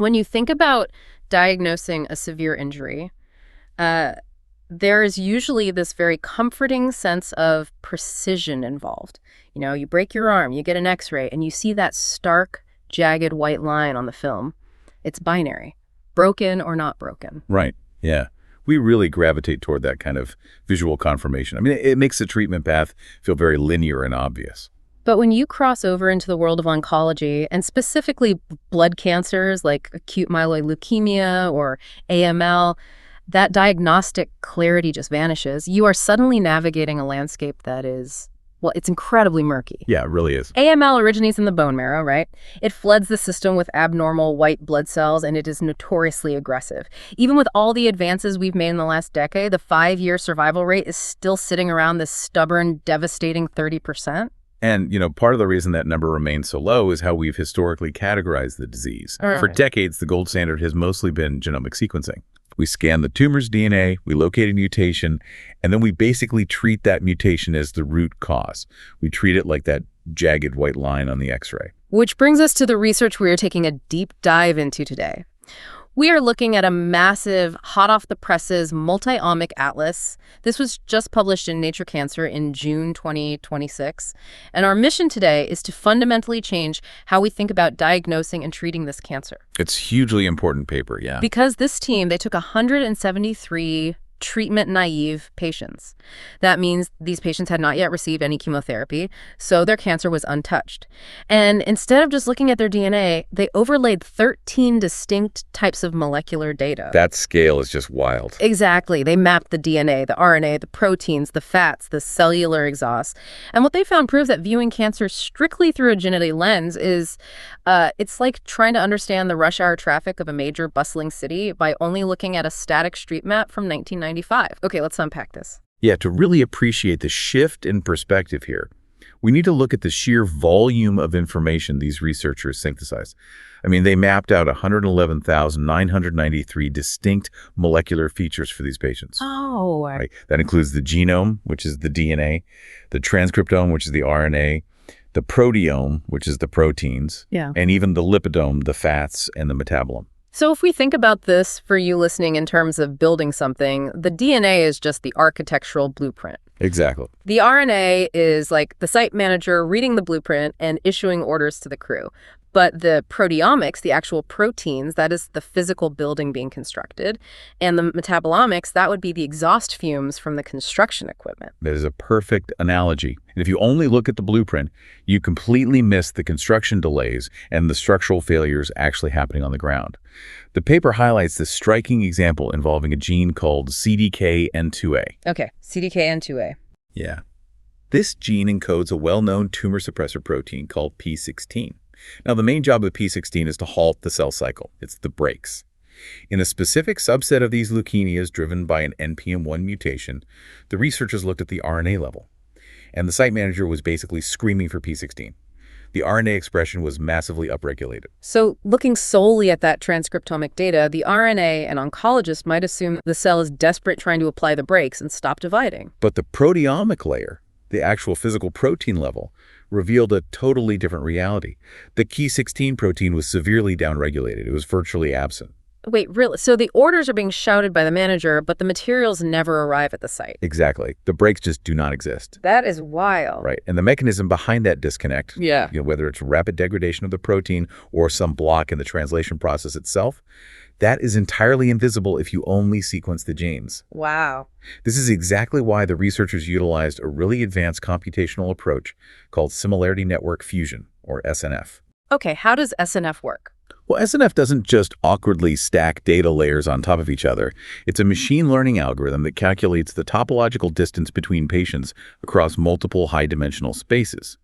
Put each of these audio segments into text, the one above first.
When you think about diagnosing a severe injury, there is usually this very comforting sense of precision involved. You know, you break your arm, you get an X-ray, and you see that stark, jagged white line on the film. It's binary, broken or not broken. Right, yeah. We really gravitate toward that kind of visual confirmation. I mean, it makes the treatment path feel very linear and obvious. But when you cross over into the world of oncology, and specifically blood cancers like acute myeloid leukemia or AML, that diagnostic clarity just vanishes. You are suddenly navigating a landscape that is, well, it's incredibly murky. Yeah, it really is. AML originates in the bone marrow, right? It floods the system with abnormal white blood cells, and it is notoriously aggressive. Even with all the advances we've made in the last decade, the 5-year survival rate is still sitting around this stubborn, devastating 30%. And, you know, part of the reason that number remains so low is how we've historically categorized the disease. For decades, the gold standard has mostly been genomic sequencing. We scan the tumor's DNA, we locate a mutation, and then we basically treat that mutation as the root cause. We treat it like that jagged white line on the X-ray. Which brings us to the research we are taking a deep dive into today. We are looking at a massive, hot-off-the-presses multiomic atlas. This was just published in Nature Cancer in June 2026. And our mission today is to fundamentally change how we think about diagnosing and treating this cancer. It's a hugely important paper, yeah. Because this team, they took 173 treatment-naive patients. That means these patients had not yet received any chemotherapy, so their cancer was untouched. And instead of just looking at their DNA, they overlaid 13 distinct types of molecular data. That scale is just wild. Exactly. They mapped the DNA, the RNA, the proteins, the fats, the cellular exhaust. And what they found proves that viewing cancer strictly through a genetic lens is, it's like trying to understand the rush hour traffic of a major bustling city by only looking at a static street map from 1995. Okay, let's unpack this. Yeah, to really appreciate the shift in perspective here, we need to look at the sheer volume of information these researchers synthesized. I mean, they mapped out 111,993 distinct molecular features for these patients. Oh. Right? That includes the genome, which is the DNA, the transcriptome, which is the RNA, the proteome, which is the proteins, and even the lipidome, the fats, and the metabolome. So if we think about this for you listening in terms of building something, the DNA is just the architectural blueprint. Exactly. The RNA is like the site manager reading the blueprint and issuing orders to the crew. But the proteomics, the actual proteins, that is the physical building being constructed. And the metabolomics, that would be the exhaust fumes from the construction equipment. That is a perfect analogy. And if you only look at the blueprint, you completely miss the construction delays and the structural failures actually happening on the ground. The paper highlights this striking example involving a gene called CDKN2A. Okay, CDKN2A. Yeah. This gene encodes a well-known tumor suppressor protein called P16. Now, the main job of P16 is to halt the cell cycle. It's the brakes. In a specific subset of these leukemias driven by an NPM1 mutation, the researchers looked at the RNA level. And the site manager was basically screaming for P16. The RNA expression was massively upregulated. So looking solely at that transcriptomic data, the RNA and oncologist might assume the cell is desperate trying to apply the brakes and stop dividing. But the proteomic layer, the actual physical protein level, revealed a totally different reality. The Ki16 protein was severely downregulated. It was virtually absent. Wait, really? So the orders are being shouted by the manager, but the materials never arrive at the site. Exactly. The brakes just do not exist. That is wild. Right. And the mechanism behind that disconnect, Yeah. Whether it's rapid degradation of the protein or some block in the translation process itself, that is entirely invisible if you only sequence the genes. Wow. This is exactly why the researchers utilized a really advanced computational approach called similarity network fusion, or SNF. Okay, how does SNF work? Well, SNF doesn't just awkwardly stack data layers on top of each other. It's a machine learning algorithm that calculates the topological distance between patients across multiple high-dimensional spaces.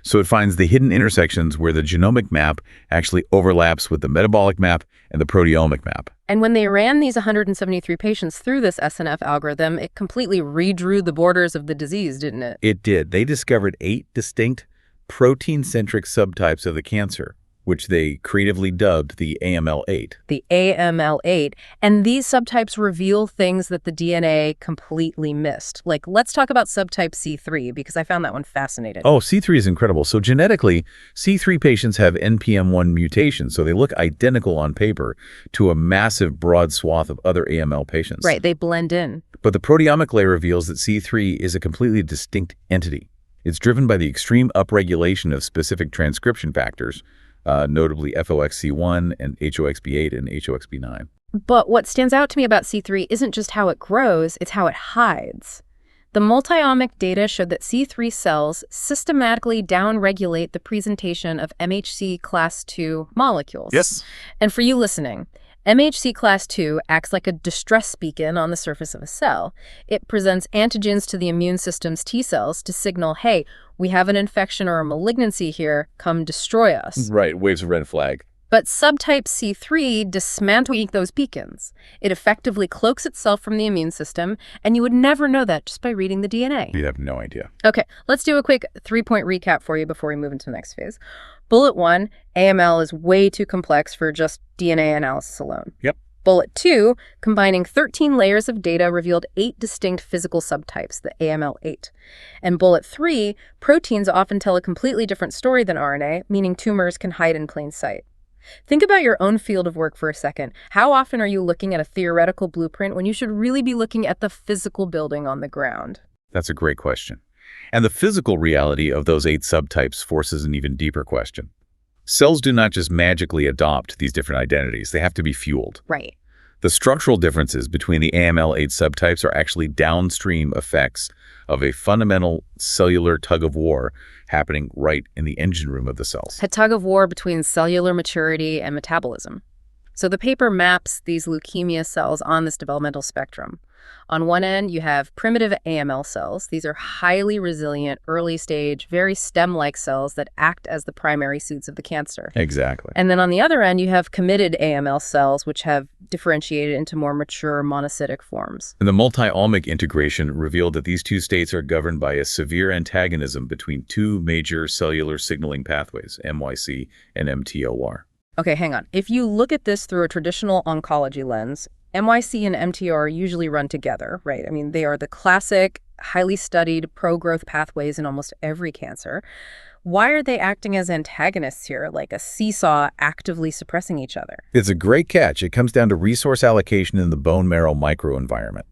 So it finds the hidden intersections where the genomic map actually overlaps with the metabolic map and the proteomic map. And when they ran these 173 patients through this SNF algorithm, it completely redrew the borders of the disease, didn't it? It did. They discovered 8 distinct protein-centric subtypes of the cancer. which they creatively dubbed the AML8. The AML8, and these subtypes reveal things that the DNA completely missed. Like, let's talk about subtype C3, because I found that one fascinating. Oh, C3 is incredible. So genetically, C3 patients have NPM1 mutations, so they look identical on paper to a massive broad swath of other AML patients. Right, they blend in. But the proteomic layer reveals that C3 is a completely distinct entity. It's driven by the extreme upregulation of specific transcription factors, notably FOXC1 and HOXB8 and HOXB9. But what stands out to me about C3 isn't just how it grows, it's how it hides. The multiomic data showed that C3 cells systematically downregulate the presentation of MHC class II molecules. Yes. And for you listening, MHC class II acts like a distress beacon on the surface of a cell. It presents antigens to the immune system's T cells to signal, hey, we have an infection or a malignancy here, come destroy us. Right, waves a red flag. But subtype C3 dismantles those beacons. It effectively cloaks itself from the immune system, and you would never know that just by reading the DNA. You'd have no idea. Okay, let's do a quick 3-point recap for you before we move into the next phase. Bullet 1, AML is way too complex for just DNA analysis alone. Yep. Bullet 2, combining 13 layers of data revealed 8 distinct physical subtypes, the AML8. And Bullet 3, proteins often tell a completely different story than RNA, meaning tumors can hide in plain sight. Think about your own field of work for a second. How often are you looking at a theoretical blueprint when you should really be looking at the physical building on the ground? That's a great question. And the physical reality of those 8 subtypes forces an even deeper question. Cells do not just magically adopt these different identities. They have to be fueled. Right. The structural differences between the AML8 subtypes are actually downstream effects of a fundamental cellular tug-of-war happening right in the engine room of the cells. A tug-of-war between cellular maturity and metabolism. So the paper maps these leukemia cells on this developmental spectrum. On one end, you have primitive AML cells. These are highly resilient, early-stage, very stem-like cells that act as the primary suits of the cancer. Exactly. And then on the other end, you have committed AML cells, which have differentiated into more mature monocytic forms. And the multiomic integration revealed that these two states are governed by a severe antagonism between two major cellular signaling pathways, MYC and mTOR. Okay, hang on. If you look at this through a traditional oncology lens, MYC and mTOR usually run together, right? I mean, they are the classic, highly studied pro-growth pathways in almost every cancer. Why are they acting as antagonists here, like a seesaw actively suppressing each other? It's a great catch. It comes down to resource allocation in the bone marrow microenvironment.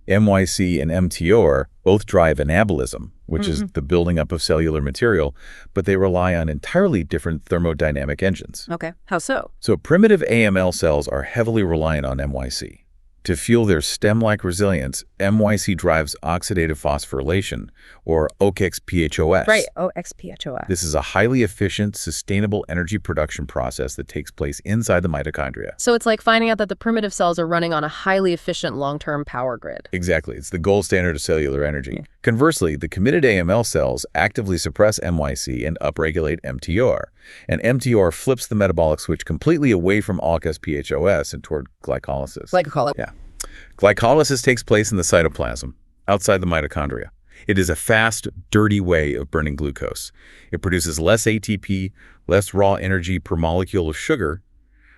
MYC and mTOR both drive anabolism, which is the building up of cellular material, but they rely on entirely different thermodynamic engines. Okay, how so? So primitive AML cells are heavily reliant on MYC. To fuel their stem-like resilience, MYC drives oxidative phosphorylation, or OXPHOS. Right, OXPHOS. This is a highly efficient, sustainable energy production process that takes place inside the mitochondria. So it's like finding out that the primitive cells are running on a highly efficient long-term power grid. Exactly. It's the gold standard of cellular energy. Conversely, the committed AML cells actively suppress MYC and upregulate mTOR. And mTOR flips the metabolic switch completely away from OXPHOS and toward glycolysis. Yeah. Glycolysis takes place in the cytoplasm, outside the mitochondria. It is a fast, dirty way of burning glucose. It produces less ATP, less raw energy per molecule of sugar,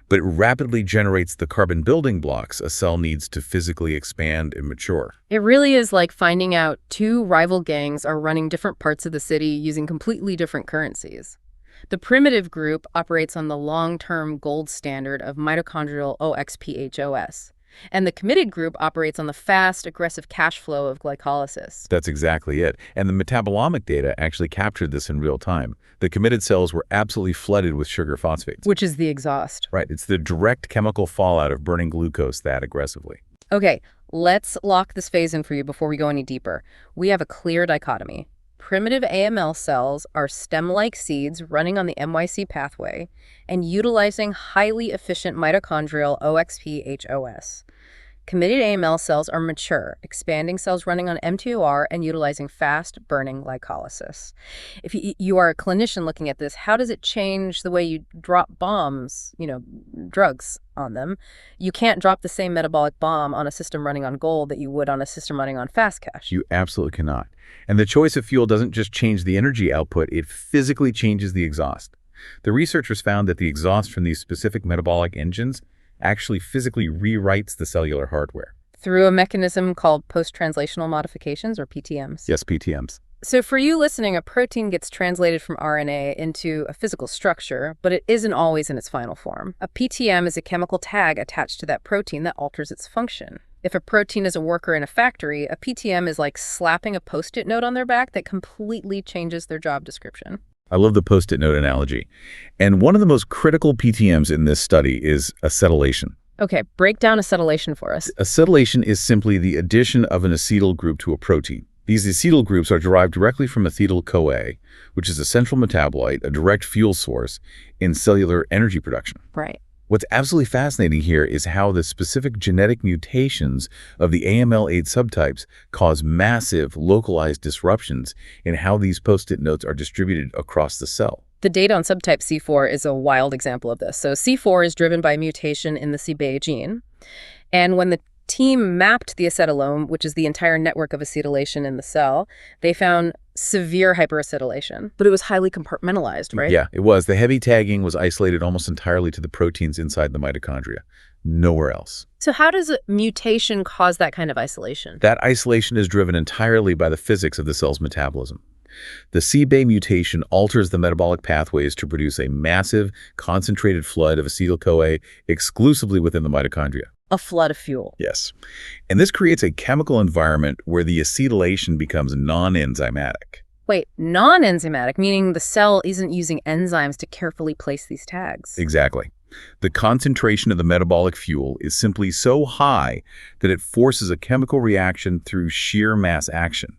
but it rapidly generates the carbon building blocks a cell needs to physically expand and mature. It really is like finding out two rival gangs are running different parts of the city using completely different currencies. The primitive group operates on the long-term gold standard of mitochondrial OXPHOS, and the committed group operates on the fast, aggressive cash flow of glycolysis. That's exactly it. And the metabolomic data actually captured this in real time. The committed cells were absolutely flooded with sugar phosphates. Which is the exhaust. Right. It's the direct chemical fallout of burning glucose that aggressively. Okay, let's lock this phase in for you before we go any deeper. We have a clear dichotomy. Primitive AML cells are stem-like seeds running on the MYC pathway and utilizing highly efficient mitochondrial OXPHOS. Committed AML cells are mature, expanding cells running on mTOR and utilizing fast-burning glycolysis. If you are a clinician looking at this, how does it change the way you drop bombs, drugs on them? You can't drop the same metabolic bomb on a system running on gold that you would on a system running on fast cash. You absolutely cannot. And the choice of fuel doesn't just change the energy output, it physically changes the exhaust. The researchers found that the exhaust from these specific metabolic engines actually physically rewrites the cellular hardware. Through a mechanism called post-translational modifications, or PTMs. Yes, PTMs. So for you listening, a protein gets translated from RNA into a physical structure, but it isn't always in its final form. A PTM is a chemical tag attached to that protein that alters its function. If a protein is a worker in a factory, a PTM is like slapping a Post-it note on their back that completely changes their job description. I love the Post-it note analogy. And one of the most critical PTMs in this study is acetylation. Okay, break down acetylation for us. Acetylation is simply the addition of an acetyl group to a protein. These acetyl groups are derived directly from acetyl-CoA, which is a central metabolite, a direct fuel source in cellular energy production. Right. What's absolutely fascinating here is how the specific genetic mutations of the AML8 subtypes cause massive localized disruptions in how these Post-it notes are distributed across the cell. The data on subtype C4 is a wild example of this. So C4 is driven by a mutation in the CBA gene. And when the team mapped the acetylome, which is the entire network of acetylation in the cell, they found severe hyperacetylation, but it was highly compartmentalized, right? Yeah, it was. The heavy tagging was isolated almost entirely to the proteins inside the mitochondria, nowhere else. So how does a mutation cause that kind of isolation? That isolation is driven entirely by the physics of the cell's metabolism. The CBA mutation alters the metabolic pathways to produce a massive, concentrated flood of acetyl-CoA exclusively within the mitochondria. A flood of fuel. Yes. And this creates a chemical environment where the acetylation becomes non-enzymatic. Wait, non-enzymatic, meaning the cell isn't using enzymes to carefully place these tags. Exactly. The concentration of the metabolic fuel is simply so high that it forces a chemical reaction through sheer mass action.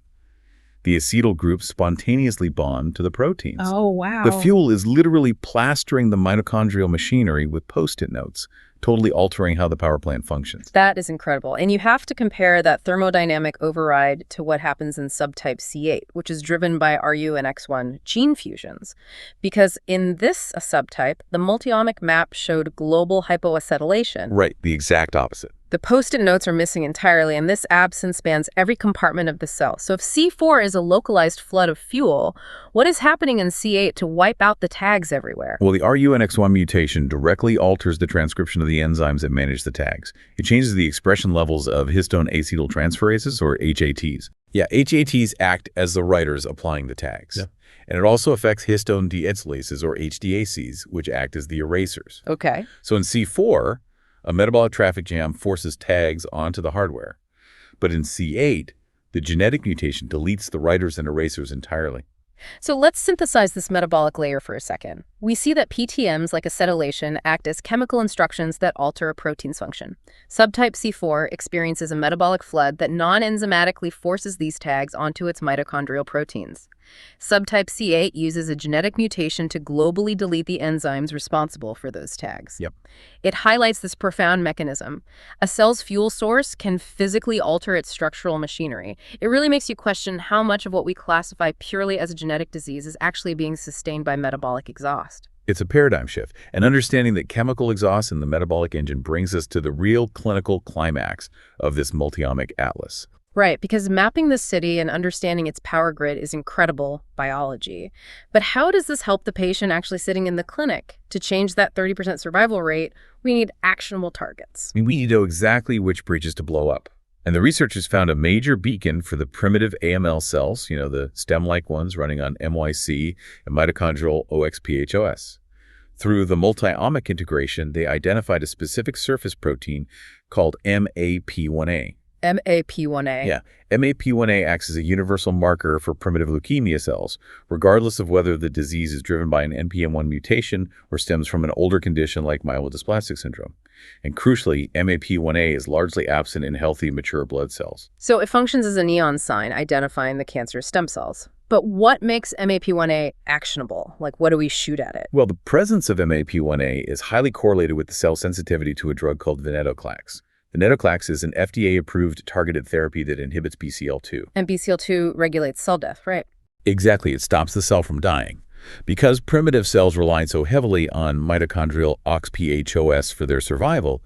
The acetyl groups spontaneously bond to the proteins. Oh, wow. The fuel is literally plastering the mitochondrial machinery with Post-it notes, totally altering how the power plant functions. That is incredible. And you have to compare that thermodynamic override to what happens in subtype C8, which is driven by RU and X1 gene fusions. Because in this subtype, the multiomic map showed global hypoacetylation. Right, the exact opposite. The Post-it notes are missing entirely, and this absence spans every compartment of the cell. So if C4 is a localized flood of fuel, what is happening in C8 to wipe out the tags everywhere? Well, the RUNX1 mutation directly alters the transcription of the enzymes that manage the tags. It changes the expression levels of histone acetyltransferases, or HATs. Yeah, HATs act as the writers applying the tags. Yeah. And it also affects histone deacetylases, or HDACs, which act as the erasers. Okay. So in C4, a metabolic traffic jam forces tags onto the hardware. But in C8, the genetic mutation deletes the writers and erasers entirely. So let's synthesize this metabolic layer for a second. We see that PTMs like acetylation act as chemical instructions that alter a protein's function. Subtype C4 experiences a metabolic flood that non-enzymatically forces these tags onto its mitochondrial proteins. Subtype C8 uses a genetic mutation to globally delete the enzymes responsible for those tags. Yep. It highlights this profound mechanism. A cell's fuel source can physically alter its structural machinery. It really makes you question how much of what we classify purely as a genetic disease is actually being sustained by metabolic exhaust. It's a paradigm shift, and understanding that chemical exhaust in the metabolic engine brings us to the real clinical climax of this multiomic atlas. Right, because mapping the city and understanding its power grid is incredible biology. But how does this help the patient actually sitting in the clinic? To change that 30% survival rate, we need actionable targets. We need to know exactly which bridges to blow up. And the researchers found a major beacon for the primitive AML cells, the stem-like ones running on MYC and mitochondrial OXPHOS. Through the multiomic integration, they identified a specific surface protein called MAP1A. MAP1A. Yeah, MAP1A acts as a universal marker for primitive leukemia cells, regardless of whether the disease is driven by an NPM1 mutation or stems from an older condition like myelodysplastic syndrome. And crucially, MAP1A is largely absent in healthy, mature blood cells. So it functions as a neon sign identifying the cancerous stem cells. But what makes MAP1A actionable? Like, what do we shoot at it? Well, the presence of MAP1A is highly correlated with the cell sensitivity to a drug called venetoclax. Venetoclax is an FDA-approved targeted therapy that inhibits BCL2. And BCL2 regulates cell death, right? Exactly. It stops the cell from dying. Because primitive cells rely so heavily on mitochondrial OXPHOS for their survival,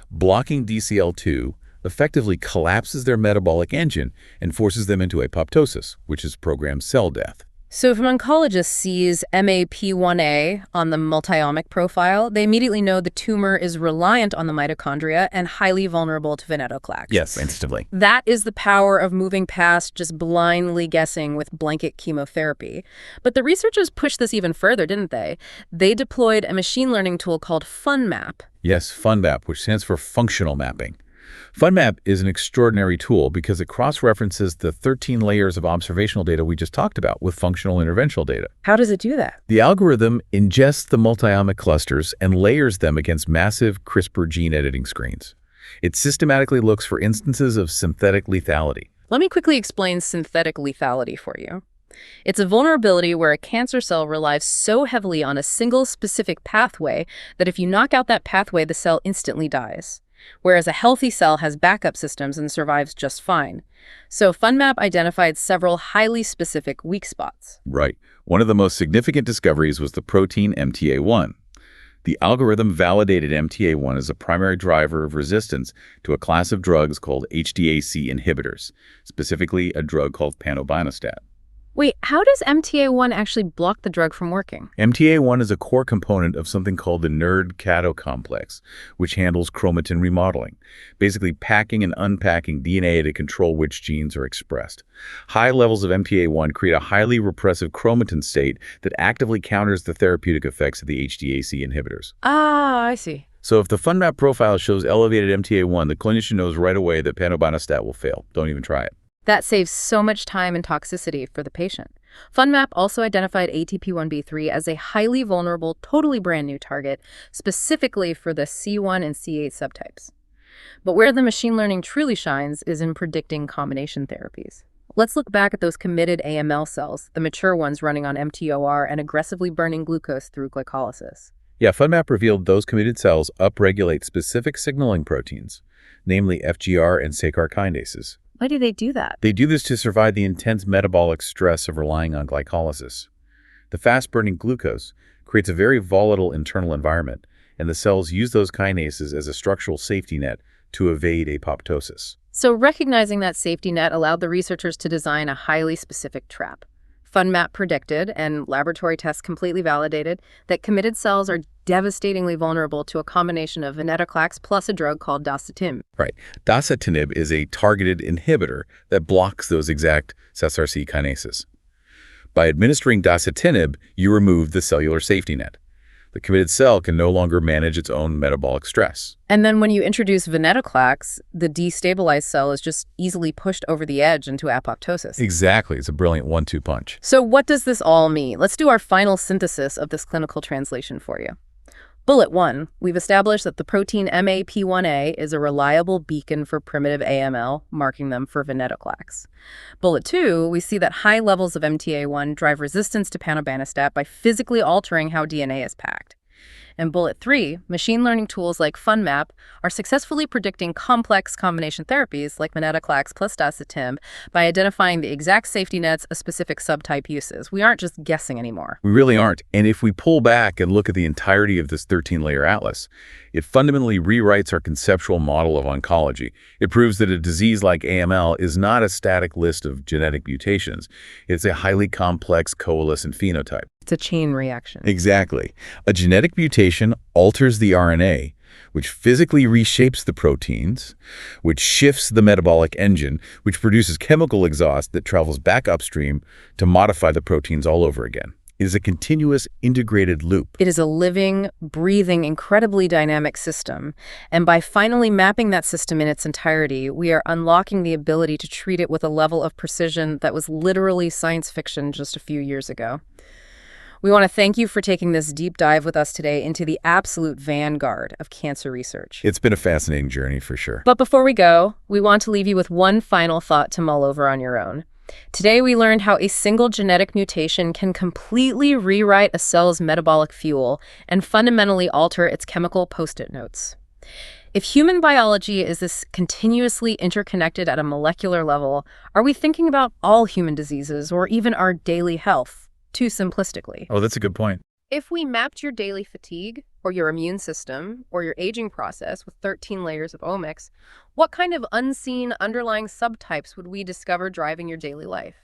blocking DCL2 effectively collapses their metabolic engine and forces them into apoptosis, which is programmed cell death. So if an oncologist sees MAP1A on the multiomic profile, they immediately know the tumor is reliant on the mitochondria and highly vulnerable to venetoclax. Yes, instantly. That is the power of moving past just blindly guessing with blanket chemotherapy. But the researchers pushed this even further, didn't they? They deployed a machine learning tool called FunMap. Yes, FunMap, which stands for functional mapping. FunMap is an extraordinary tool because it cross-references the 13 layers of observational data we just talked about with functional interventional data. How does it do that? The algorithm ingests the multiomic clusters and layers them against massive CRISPR gene editing screens. It systematically looks for instances of synthetic lethality. Let me quickly explain synthetic lethality for you. It's a vulnerability where a cancer cell relies so heavily on a single specific pathway that if you knock out that pathway, the cell instantly dies. Whereas a healthy cell has backup systems and survives just fine. So FunMap identified several highly specific weak spots. Right. One of the most significant discoveries was the protein MTA1. The algorithm validated MTA1 as a primary driver of resistance to a class of drugs called HDAC inhibitors, specifically a drug called panobinostat. Wait, how does MTA1 actually block the drug from working? MTA1 is a core component of something called the NERD-CADO complex, which handles chromatin remodeling, basically packing and unpacking DNA to control which genes are expressed. High levels of MTA1 create a highly repressive chromatin state that actively counters the therapeutic effects of the HDAC inhibitors. Ah, I see. So if the FunMap profile shows elevated MTA1, the clinician knows right away that panobinostat will fail. Don't even try it. That saves so much time and toxicity for the patient. FunMap also identified ATP1B3 as a highly vulnerable, totally brand new target, specifically for the C1 and C8 subtypes. But where the machine learning truly shines is in predicting combination therapies. Let's look back at those committed AML cells, the mature ones running on mTOR and aggressively burning glucose through glycolysis. Yeah, FunMap revealed those committed cells upregulate specific signaling proteins, namely FGR and SACAR kinases. Why do they do that? They do this to survive the intense metabolic stress of relying on glycolysis. The fast-burning glucose creates a very volatile internal environment, and the cells use those kinases as a structural safety net to evade apoptosis. So recognizing that safety net allowed the researchers to design a highly specific trap. FunMap predicted, and laboratory tests completely validated, that committed cells are devastatingly vulnerable to a combination of venetoclax plus a drug called dasatinib. Right. Dasatinib is a targeted inhibitor that blocks those exact SRC kinases. By administering dasatinib, you remove the cellular safety net. The committed cell can no longer manage its own metabolic stress. And then when you introduce venetoclax, the destabilized cell is just easily pushed over the edge into apoptosis. Exactly. It's a brilliant 1-2 punch. So what does this all mean? Let's do our final synthesis of this clinical translation for you. Bullet 1, we've established that the protein MAP1A is a reliable beacon for primitive AML, marking them for venetoclax. Bullet 2, we see that high levels of MTA1 drive resistance to panobinostat by physically altering how DNA is packed. And bullet 3, machine learning tools like FunMap are successfully predicting complex combination therapies like venetoclax plus dasatinib by identifying the exact safety nets a specific subtype uses. We aren't just guessing anymore. We really aren't. And if we pull back and look at the entirety of this 13-layer atlas, it fundamentally rewrites our conceptual model of oncology. It proves that a disease like AML is not a static list of genetic mutations. It's a highly complex coalescent phenotype. It's a chain reaction. Exactly. A genetic mutation alters the RNA, which physically reshapes the proteins, which shifts the metabolic engine, which produces chemical exhaust that travels back upstream to modify the proteins all over again. It is a continuous, integrated loop. It is a living, breathing, incredibly dynamic system. And by finally mapping that system in its entirety, we are unlocking the ability to treat it with a level of precision that was literally science fiction just a few years ago. We want to thank you for taking this deep dive with us today into the absolute vanguard of cancer research. It's been a fascinating journey for sure. But before we go, we want to leave you with one final thought to mull over on your own. Today, we learned how a single genetic mutation can completely rewrite a cell's metabolic fuel and fundamentally alter its chemical post-it notes. If human biology is this continuously interconnected at a molecular level, are we thinking about all human diseases or even our daily health too simplistically? Oh, that's a good point. If we mapped your daily fatigue or your immune system or your aging process with 13 layers of omics, what kind of unseen underlying subtypes would we discover driving your daily life?